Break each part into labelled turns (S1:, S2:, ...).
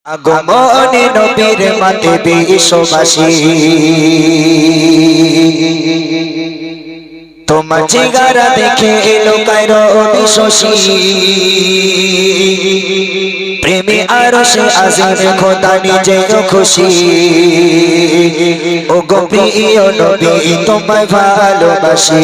S1: আগমনে নবীর মাতে বিশ্ববাসী তোমার চেহারা দেখে লোকায় রবি শশী প্রেমে আরশে আজিম খোদা নিজেও খুশি ও গো প্রিয় নবী তোমায় ভালোবাসি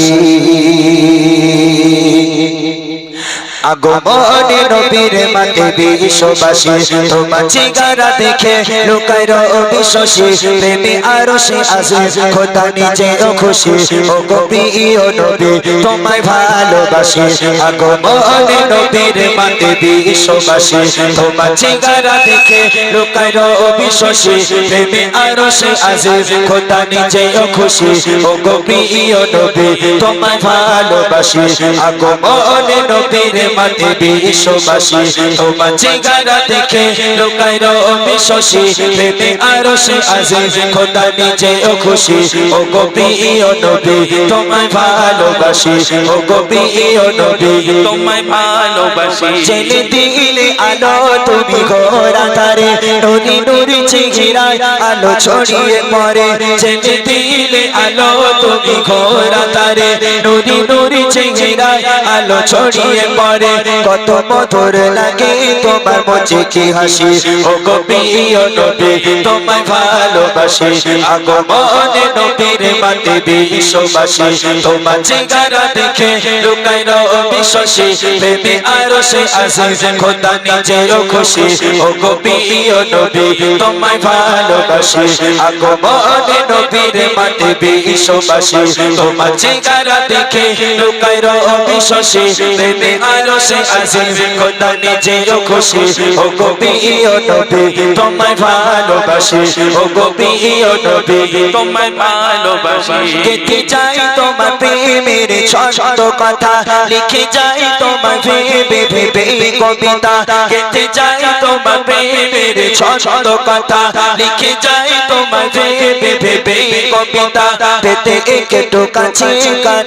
S1: আগমনে নবীর মাতে বিশ্ববাসী তোমার চেহারা দেখে লোকায় রবি শশী প্রেমে আরশে আজিম খোদা নিজেও খুশি ও গো প্রিয় নবী তোমায় ভালোবাসি আগমনে নবীর মাতে বিশ্ববাসী তোমার চেহারা দেখে লোকায় রবি শশী প্রেমে আরশে আজিম খোদা নিজেও খুশি ও গো প্রিয় নবী তোমায় ভালোবাসি আগমনে নবীর মাতে বিশ্ববাসী তোমার চেহারা দেখে লোকায় রবি শশী প্রেমে আরশে আজিম খোদা নিজেও খুশি ও গো প্রিয় নবী তোমায় ভালোবাসি ও গো প্রিয় নবী তোমায় ভালোবাসি জেলে দিলে আলো তুমি ঘোরা তারে নুরি নুরি চেহারায় আলো ছড়িয়ে পড়ে জেলে দিলে আলো তুমি ঘোরা তারে নুরি নুরি চেহারায় আলো ছড়িয়ে পড়ে কত মধুর লাগে তোমার মুখে কি হাসি ও গো প্রিয় নবী তোমায় ভালোবাসি আগমনে নবীর মাতে বিশ্ববাসী তোমার চেহারা দেখে লোকায় রবি শশী প্রেমে আরশে আজিম খোদা নিজেও খুশি ও গো প্রিয় নবী তোমায় ভালোবাসি আগমনে নবীর মাতে বিশ্ববাসী তোমার চেহারা দেখে লোকায় রবি শশী প্রেমে আরশে আজিম খোদা নিজেও খুশি ও গো প্রিয় নবী তোমায় ভালোবাসি ও গো প্রিয় নবী তোমায় ভালোবাসি গেতে যাই তোমার প্রেমের ছন্দ কথা লিখে যাই তোমার ভেবে ভেবে কবিতা গেতে যাই তোমার প্রেমের ছন্দ কথা লিখে যাই তোমার ভেবে ভেবে কবিতা পেতে একটু কাছে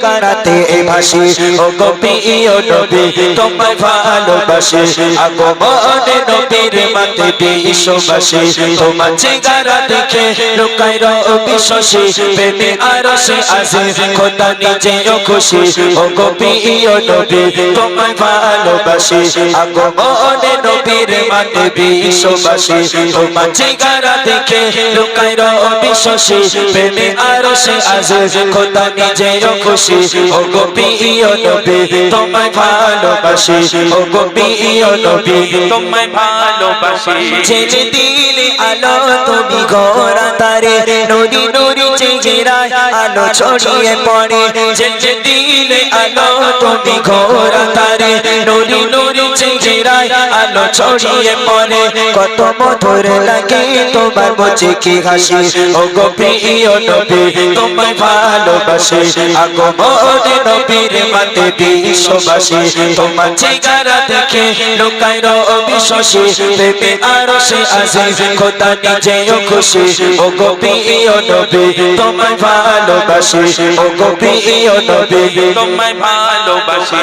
S1: কারাতে ভাসি ও গো প্রিয় নবী তোমায় ভালোবাসি আগমনে নবীর মাতে বিশ্ববাসী তোমার চেহারা দেখে লোকায় রবি শশী প্রেমে আরশে আজিম খোদা নিজেও খুশি ও গো প্রিয় নবী তোমায় ভালোবাসি আগমনে নবীর মাতে বিশ্ববাসী তোমার চেহারা দেখে লোকায় রবি শশী প্রেমে আরশে আজিম খোদা নিজেও খুশি ও গো প্রিয় নবী তোমায় ভালোবাসি ও গো প্রিয় নবী তোমায় ভালোবাসি জেলে দিলে আলো তুমি ঘোরা তারে নুরি নুরি চেহারায় আলো ছড়িয়ে পড়ে জেলে দিলে আলো তুমি ঘোরা তারে নুরি নুরি চেহারায় আলো ছড়িয়ে পড়ে কত মধুর লাগে তোমার মুখে কি হাসি ও গো প্রিয় নবী তোমায় ভালোবাসি আগমনে নবীর মাতে বিশ্ববাসী তোমার চেহারা দেখে লোকায় রবি শশী প্রেমে আরশে আজিম খোদা নিজেও খুশি ও গো প্রিয় নবী তোমায় ভালোবাসি ও গো প্রিয় নবী তোমায় ভালোবাসি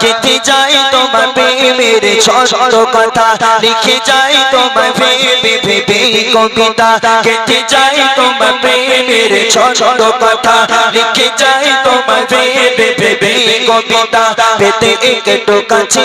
S1: গেতে যাই তোমার প্রেমের ছন্দ কথা লিখে যাই তোমার ভেবে ভেবে কবিতা গেতে যাই তোমার প্রেমের ছন্দ কথা লিখে যাই তোমার ভেবে ভেবে কবিতা পেতে একটু কাছে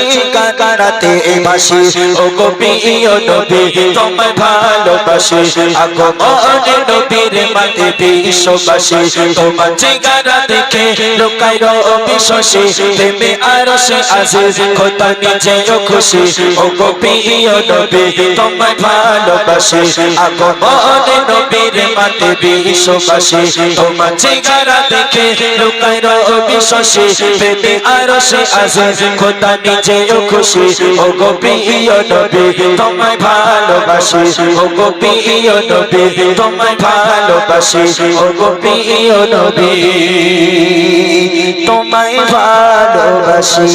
S1: কারাতে ভাসি ও গো প্রিয় নবী তোমায় ভালোবাসি আগমনে নবীর মাতে বিশ্ববাসী তোমার চেহারা দেখে লোকায় রবি শশী প্রেমে আরশে আজিম খোদা নিজেও খুশি ও গো প্রিয় নবী তোমায় ভালোবাসি আগমনে নবীর মাতে বিশ্ববাসী তোমার চেহারা দেখে লোকায় রবি শশী প্রেমে আরশে আজিম খোদা নিজেও খুশি ও গো প্রিয় নবী তোমায় ভালোবাসি ও গো প্রিয় নবী তোমায় ভালোবাসি ও গো প্রিয় নবী তোমায় ভালোবাসি